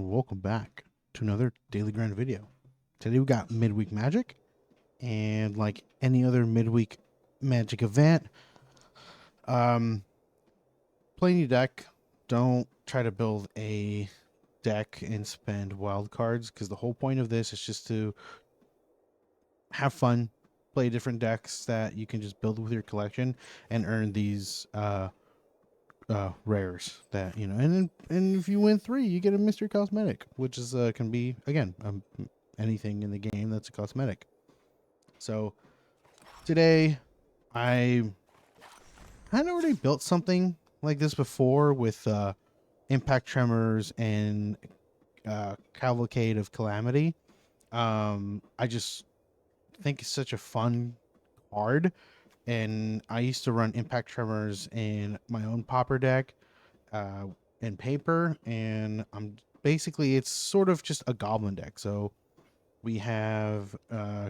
and welcome back to another Daily Grind video. Today we got Midweek Magic, and like any other Midweek Magic event, play your deck. Don't try to build a deck and spend wild cards, because the whole point of this is just to have fun, play different decks that you can just build with your collection and earn these rares that, you know, and if you win 3 you get a mystery cosmetic, which is can be again anything in the game that's a cosmetic. So today I kind of already built something like this before with Impact Tremors and Cavalcade of Calamity. I just think it's such a fun card, and I used to run Impact Tremors in my own Pauper deck in paper, and it's sort of just a goblin deck. So we have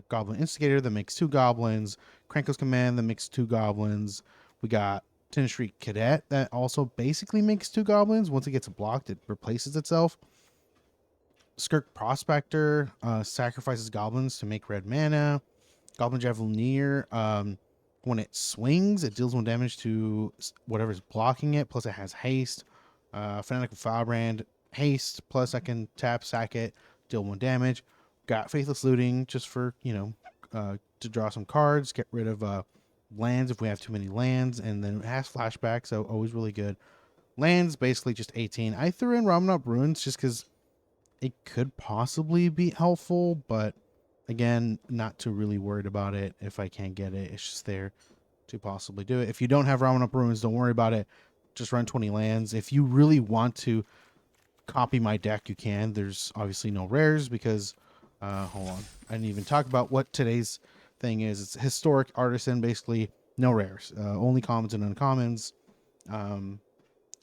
Goblin Instigator that makes 2 goblins, Krenko's Command that makes 2 goblins. We got Tin Street Cadet that also basically makes 2 goblins. Once it gets blocked, it replaces itself. Skirk Prospector sacrifices goblins to make red mana. Goblin Javelineer, when it swings, it deals 1 damage to whatever's blocking it, plus it has haste. Fanatical Firebrand, haste, plus I can tap, sack it, deal 1 damage. Got Faithless Looting just for, you know, to draw some cards, get rid of lands if we have too many lands, and then it has flashback, so always really good. Lands, basically just 18. I threw in Ramunap Ruins just because it could possibly be helpful, but again, not too really worried about it. If I can't get it, it's just there to possibly do it. If you don't have Ramunap Ruins, don't worry about it. Just run 20 lands. If you really want to copy my deck, you can. There's obviously no rares because, hold on, I didn't even talk about what today's thing is. It's Historic Artisan, basically no rares, only commons and uncommons.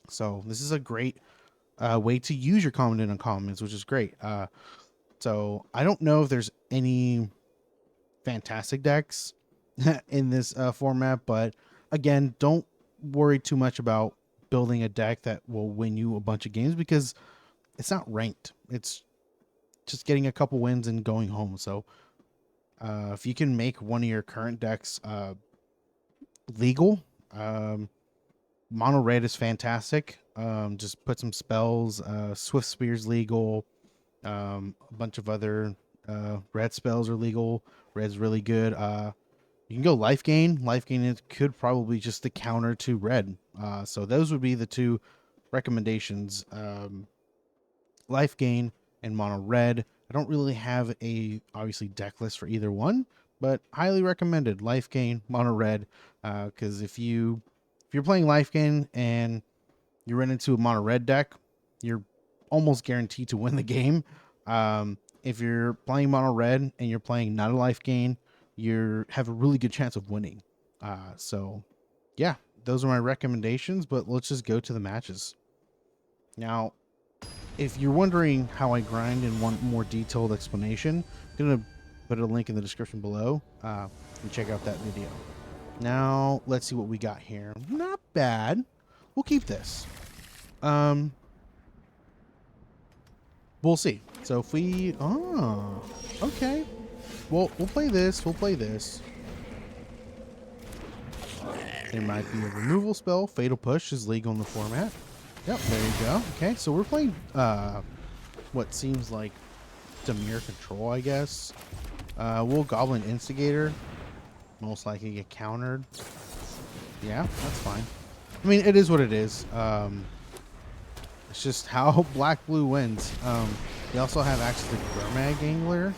So this is a great way to use your common and uncommons, which is great. So I don't know if there's any fantastic decks in this format, but again, don't worry too much about building a deck that will win you a bunch of games, because it's not ranked. It's just getting a couple wins and going home. So if you can make one of your current decks legal, mono red is fantastic. Just put some spells. Swift Spear's legal. A bunch of other red spells are legal. Red's really good. You can go life gain. Life gain is could probably just the counter to red. So those would be the 2 recommendations. Life gain and mono red. I don't really have a obviously deck list for either one, but highly recommended life gain, mono red. Because if you're playing life gain and you run into a mono red deck, you're almost guaranteed to win the game. If you're playing mono red and you're playing not a life gain, you have a really good chance of winning. So yeah, those are my recommendations, but let's just go to the matches. Now, if you're wondering how I grind and want more detailed explanation, I'm going to put a link in the description below and check out that video. Now, let's see what we got here. Not bad. We'll keep this. We'll see. So if we... Oh, okay. Well, we'll play this. We'll play this. There might be a removal spell. Fatal Push is legal in the format. Yep, there you go. Okay, so we're playing what seems like Dimir Control, I guess. We'll Goblin Instigator. Most likely get countered. Yeah, that's fine. I mean, it is what it is. It's just how black-blue wins. They also have access to Gurmag Angler.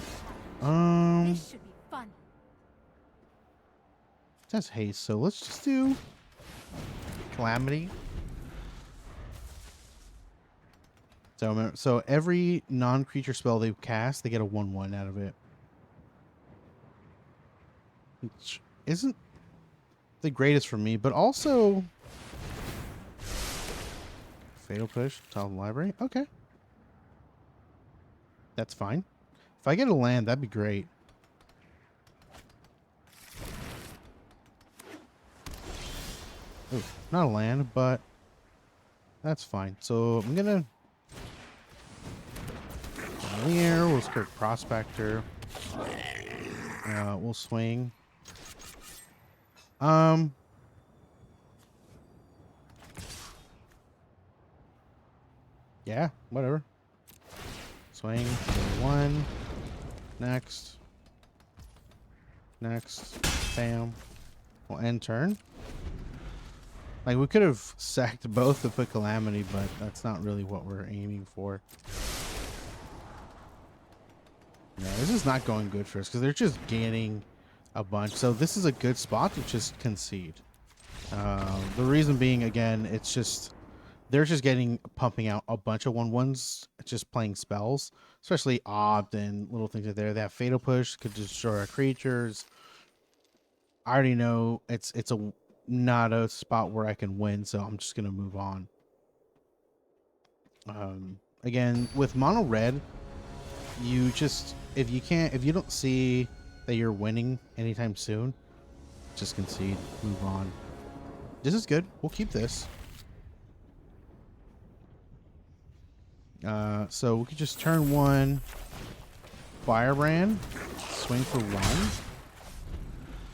This should be fun. That's haste, so let's just do Calamity. So every non-creature spell they cast, they get a 1/1 out of it. Which isn't the greatest for me, but also Fatal Push, top of the library. Okay. That's fine. If I get a land, that'd be great. Ooh, not a land, but that's fine. So I'm gonna Javelineer. We'll Skirk Prospector. We'll swing. Yeah, whatever. Swing. One. Next. Next. Bam. We'll end turn. Like, we could have sacked both to put Calamity, but that's not really what we're aiming for. Yeah, this is not going good for us because they're just gaining a bunch. So this is a good spot to just concede. The reason being, again, it's just they're just pumping out a bunch of 1/1s, just playing spells, especially Opt and little things like that. They have Fatal Push, could destroy our creatures. I already know it's not a spot where I can win, so I'm just gonna move on. Again, with mono red, you just if you don't see that you're winning anytime soon, just concede, move on. This is good. We'll keep this. So we could just turn 1 Firebrand, swing for 1,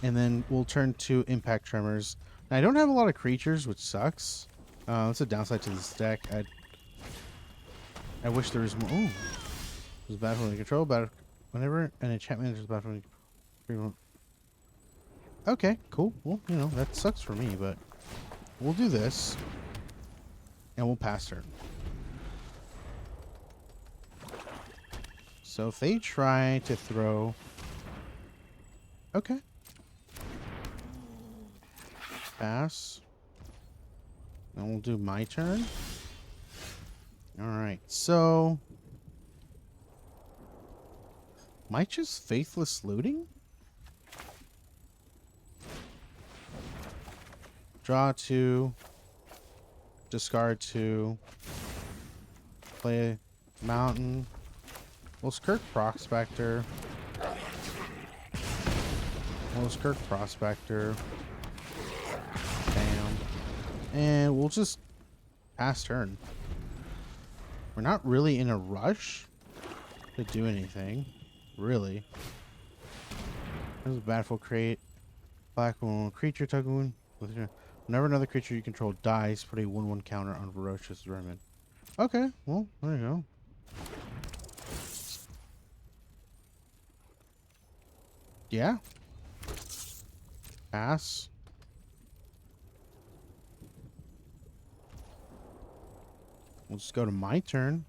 and then we'll turn 2 Impact Tremors. Now, I don't have a lot of creatures, which sucks. That's a downside to this deck. I wish there was more. Ooh, there's Battlefield Control. Whenever an enchantment enters Battlefield. Okay, cool. Well, you know, that sucks for me, but we'll do this, and we'll pass turn. So if they try to throw... Okay. Pass. Then we'll do my turn. Alright, so... Might just Faithless Looting? Draw 2. Discard 2. Play Mountain. We'll Skirk Prospector. We'll Skirk Prospector. Bam. And we'll just pass turn. We're not really in a rush to do anything. Really. There's a Battlefield Crate. Black one creature Tugwoon. Whenever another creature you control dies, put a 1/1 counter on Ferocious Vermin. Okay, well, there you go. Yeah. Pass. We'll just go to my turn.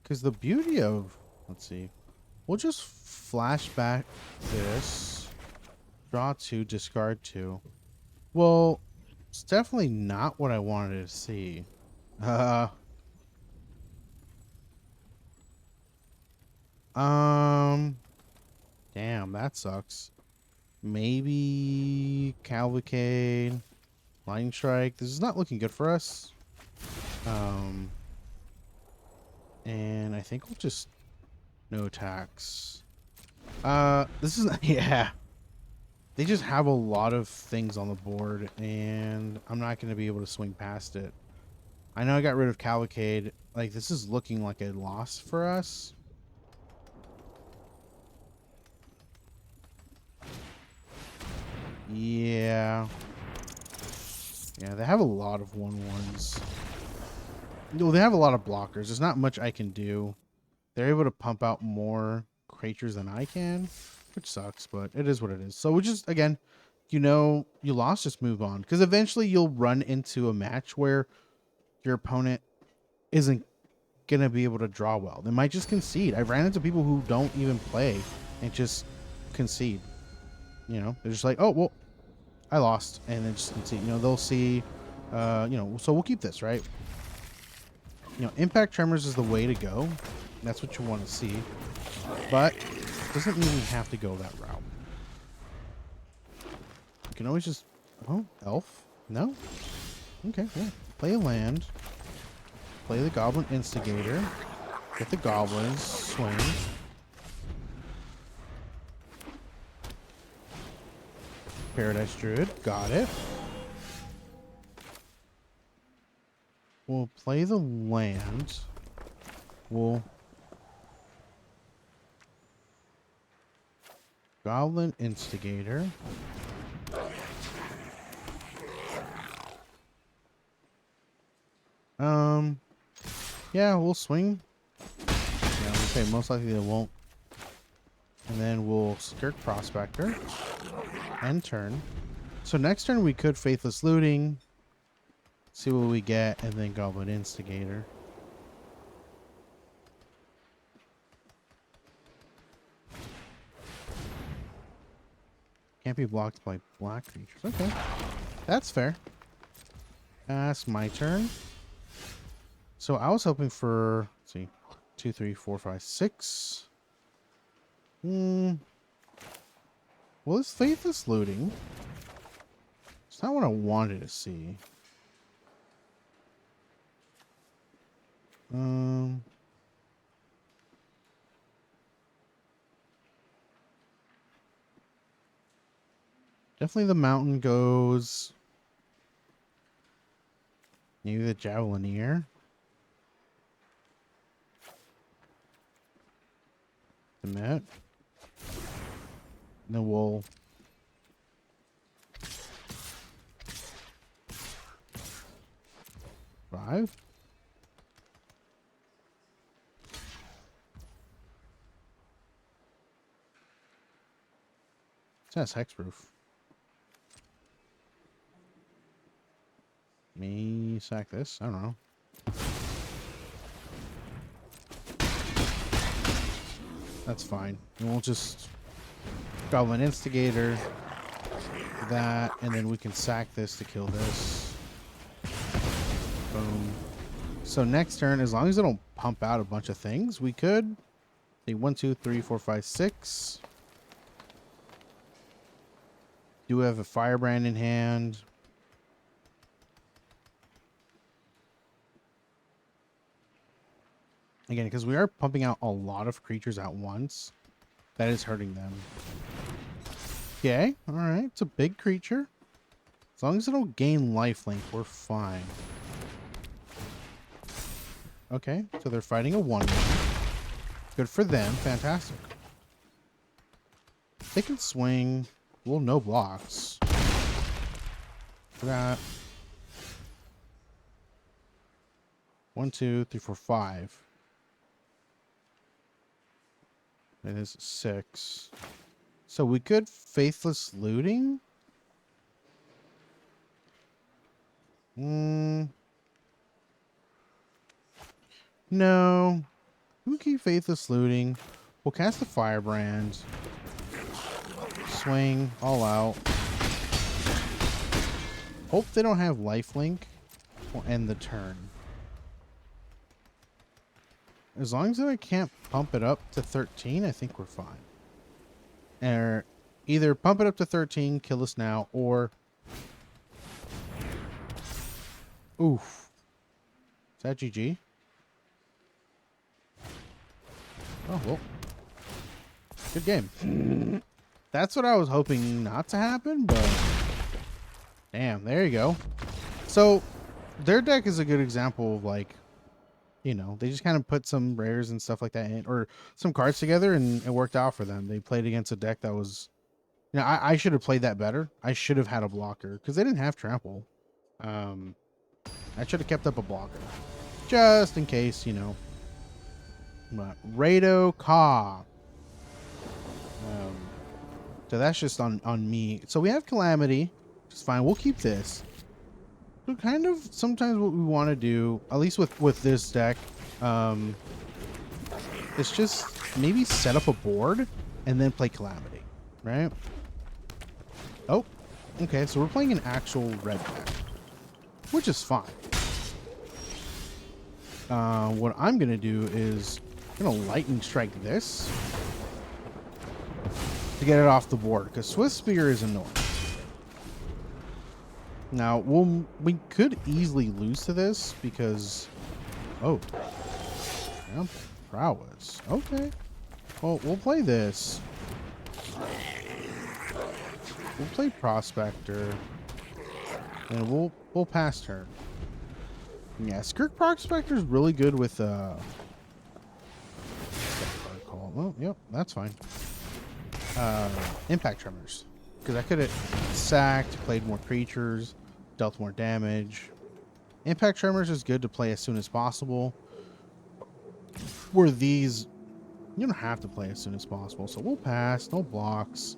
Because the beauty of... Let's see. We'll just flash back this. Draw 2, discard 2. Well, it's definitely not what I wanted to see. Damn, that sucks. Maybe Cavalcade, Lightning Strike. This is not looking good for us. And I think we'll just no attacks. This is yeah. They just have a lot of things on the board, and I'm not going to be able to swing past it. I know I got rid of Cavalcade. Like, this is looking like a loss for us. Yeah. Yeah, they have a lot of 1/1s. No, they have a lot of blockers. There's not much I can do. They're able to pump out more creatures than I can, which sucks, but it is what it is. So we just, again, you know, you lost, just move on. Because eventually you'll run into a match where your opponent isn't going to be able to draw well. They might just concede. I've ran into people who don't even play and just concede. You know, they're just like, oh, well, I lost. And then just concede. You know, they'll see, you know, so we'll keep this, right? You know, Impact Tremors is the way to go. That's what you want to see. But it doesn't mean we have to go that route. You can always just... Oh, Elf? No? Okay, yeah. Play a land. Play the Goblin Instigator. Get the Goblins. Swing. Paradise Druid. Got it. We'll play the land. We'll Goblin Instigator. Yeah, we'll swing. Yeah, we'll say most likely they won't. And then we'll Skirk Prospector. End turn. So next turn we could Faithless Looting. See what we get, and then Goblin Instigator. Can't be blocked by black creatures. Okay. That's fair. That's my turn. So I was hoping for, let's see, 2, 3, 4, 5, 6. Well, this Faithless Looting. It's not what I wanted to see. Definitely the mountain goes. Maybe the Javelineer. The Met. And then we'll five. It says hexproof. Me sack this. I don't know. That's fine. And we'll just Goblin Instigator that, and then we can sack this to kill this. Boom. So next turn, as long as they don't pump out a bunch of things, we could see 1, 2, 3, 4, 5, 6. Do have a Firebrand in hand. Again, because we are pumping out a lot of creatures at once, that is hurting them. Okay, alright. It's a big creature. As long as it don't gain lifelink, we're fine. Okay, so they're fighting a 1/1. Good for them. Fantastic. They can swing. Well, no blocks. That. 1, 2, 3, 4, 5. It is 6. So we could Faithless Looting. No. We'll keep Faithless Looting. We'll cast the Firebrand. Swing all out. Hope they don't have lifelink. We'll end the turn. As long as I can't pump it up to 13, I think we're fine. Or either pump it up to 13, kill us now, or... Oof. Is that GG? Oh, well. Good game. That's what I was hoping not to happen, but... Damn, there you go. So, their deck is a good example of, like... You know, they just kind of put some rares and stuff like that in, or some cards together, and it worked out for them. They played against a deck that was, you know, I should have played that better. I should have had a blocker because they didn't have trample. I should have kept up a blocker just in case, you know. But RADOkaA. So that's just on me. So we have Calamity, which is fine. We'll keep this. So kind of sometimes what we want to do, at least with this deck, is just maybe set up a board and then play Calamity, right? Oh, okay. So we're playing an actual red deck, which is fine. What I'm gonna do is I'm gonna lightning strike this to get it off the board because Swift Spear is annoying. Now, we could easily lose to this because... Oh. Yeah, prowess. Okay. Well, we'll play this. We'll play Prospector. And we'll pass turn. Yeah, Skirk Prospector is really good with what's that card called? Oh, yep, that's fine. Impact Tremors. Because I could have sacked, played more creatures, dealt more damage. Impact Tremors is good to play as soon as possible. Where these, you don't have to play as soon as possible. So we'll pass, no blocks.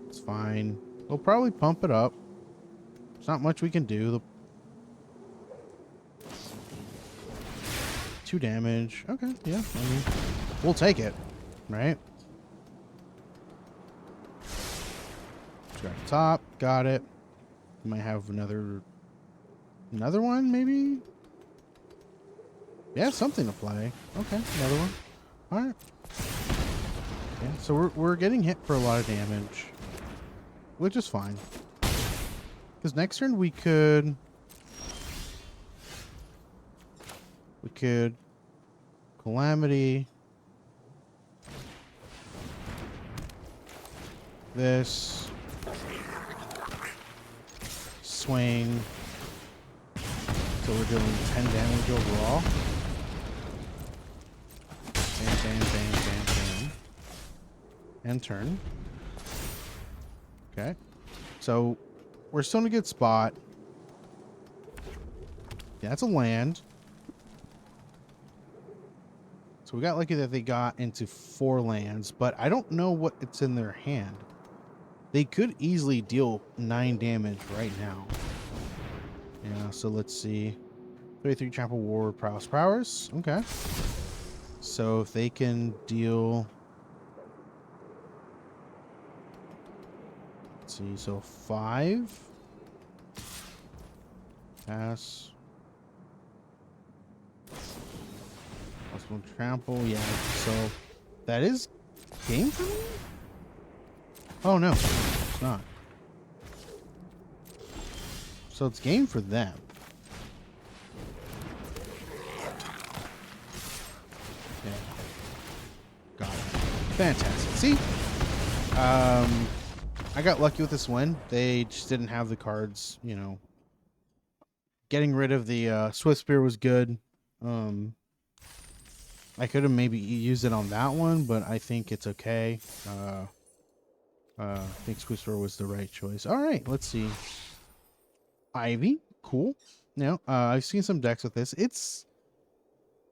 It's fine. They'll probably pump it up. There's not much we can do. 2 damage. Okay, yeah. I mean, we'll take it, right? Got top. Got it. Might have another one, maybe? Yeah, something to play. Okay, another one. All right. Okay, so we're getting hit for a lot of damage, which is fine. Because next turn we could Calamity. This. Swing. So we're doing 10 damage overall. Bam, bam, bam, bam, bam. And turn. Okay. So we're still in a good spot. Yeah, that's a land. So we got lucky that they got into 4 lands, but I don't know what it's in their hand. They could easily deal 9 damage right now. Yeah, so let's see. 33 trample ward, prowess. Okay. So if they can deal, let's see, so 5. Pass. +1 trample, yeah. So that is game for me? Oh no, it's not. So it's game for them. Yeah. Got it. Fantastic. See? I got lucky with this win. They just didn't have the cards, you know. Getting rid of the Swift Spear was good. I could have maybe used it on that one, but I think it's okay. I think Swift Spear was the right choice. All right, let's see. Ivy, cool. Now, I've seen some decks with this. It's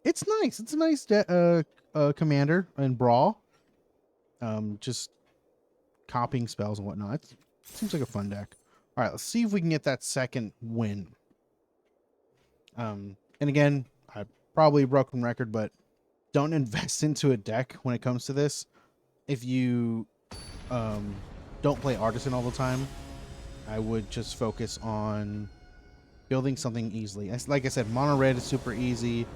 nice. It's a nice commander and brawl. Just copying spells and whatnot. It seems like a fun deck. All right, let's see if we can get that second win. And again, I probably a broken record, but don't invest into a deck when it comes to this. If you don't play Artisan all the time, I would just focus on building something easily. Like I said, mono red is super easy.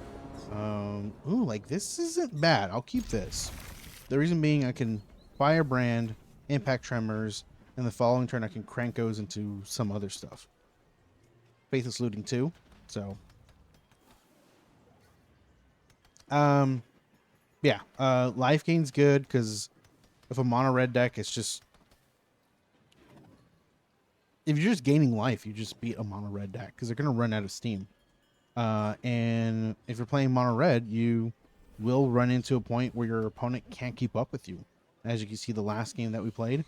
Ooh, like this isn't bad. I'll keep this. The reason being I can Firebrand, Impact Tremors, and the following turn I can Krenkos into some other stuff. Faithless Looting too. So yeah, life gain's good because if a mono red deck, it's just if you're just gaining life, you just beat a mono red deck because they're gonna run out of steam. And if you're playing mono red, you will run into a point where your opponent can't keep up with you. As you can see, the last game that we played,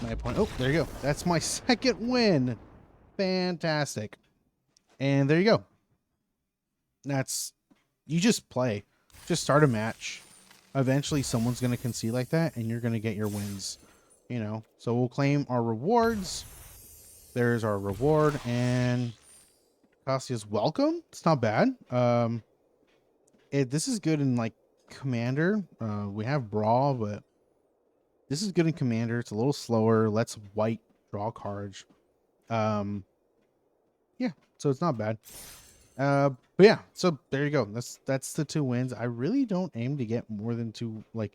my opponent. Oh, there you go. That's my second win. Fantastic. And there you go. That's you just play. Just start a match. Eventually someone's going to concede like that and you're going to get your wins, you know. So we'll claim our rewards. There's our reward and Cassia's welcome. It's not bad. This is good in like Commander. We have Brawl, but this is good in Commander. It's a little slower. Lets white draw cards. Yeah, so it's not bad. But yeah, so there you go. That's the 2 wins. I really don't aim to get more than 2. Like,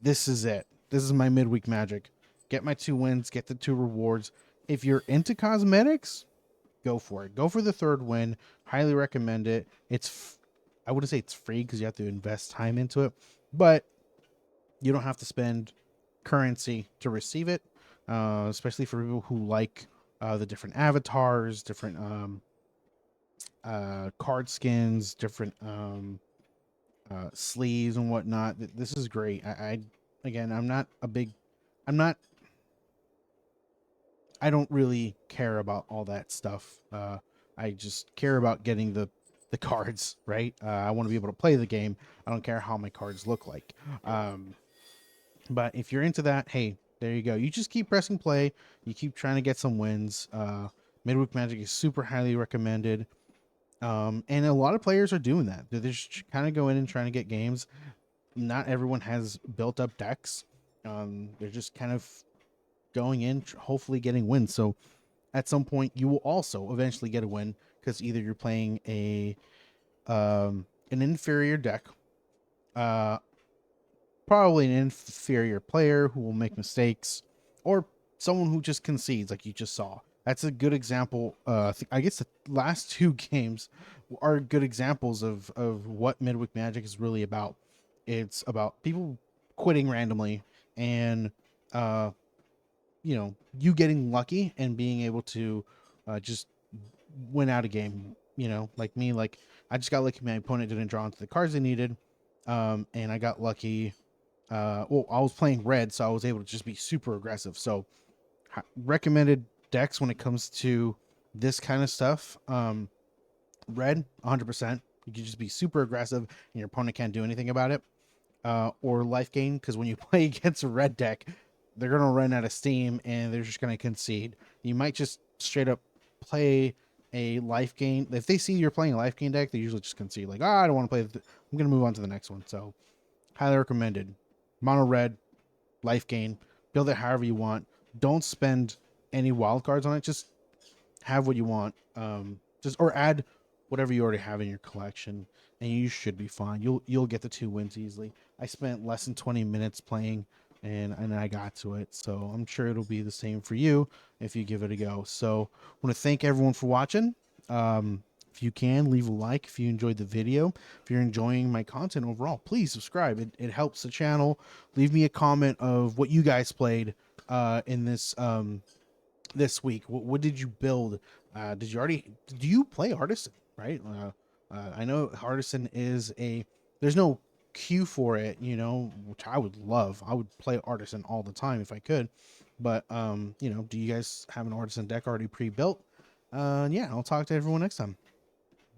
this is it. This is my midweek magic. Get my 2 wins, get the 2 rewards. If you're into cosmetics, go for it. Go for the 3rd win. Highly recommend it. I wouldn't say it's free because you have to invest time into it, but you don't have to spend currency to receive it, especially for people who like the different avatars, different card skins, different sleeves and whatnot. This is great. Again, I'm not I don't really care about all that stuff. I just care about getting the cards, right? I want to be able to play the game. I don't care how my cards look like. But if you're into that, hey, there you go. You just keep pressing play. You keep trying to get some wins. Midweek Magic is super highly recommended. And a lot of players are doing that. They're just kind of going in and trying to get games. Not everyone has built up decks. They're just kind of going in, hopefully getting wins. So at some point, you will also eventually get a win because either you're playing an inferior deck, probably an inferior player who will make mistakes, or someone who just concedes, like you just saw. That's a good example. I guess the last two games are good examples of what Midweek Magic is really about. It's about people quitting randomly and you getting lucky and being able to just win out a game. Like me, like I just got lucky. My opponent didn't draw into the cards they needed, and I got lucky. Well, I was playing red, so I was able to just be super aggressive. So recommended decks when it comes to this kind of stuff. Red, 100%. You can just be super aggressive, and your opponent can't do anything about it. Or life gain, because when you play against a red deck, they're going to run out of steam and they're just going to concede. You might just straight up play a life gain. If they see you're playing a life gain deck, they usually just concede. Like, I don't want to play. I'm going to move on to the next one. So, highly recommended. Mono red, life gain. Build it however you want. Don't spend any wild cards on it. Just have what you want. Or add whatever you already have in your collection, and you should be fine. You'll get the 2 wins easily. I spent less than 20 minutes playing, and I got to it. So I'm sure it'll be the same for you if you give it a go. So I want to thank everyone for watching. If you can, leave a like if you enjoyed the video. If you're enjoying my content overall, please subscribe. It helps the channel. Leave me a comment of what you guys played in this week. What did you build? Do you play Artisan, right? I know Artisan there's no queue for it, which I would love. I would play Artisan all the time if I could. But, do you guys have an Artisan deck already pre-built? Yeah, I'll talk to everyone next time.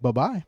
Bye-bye.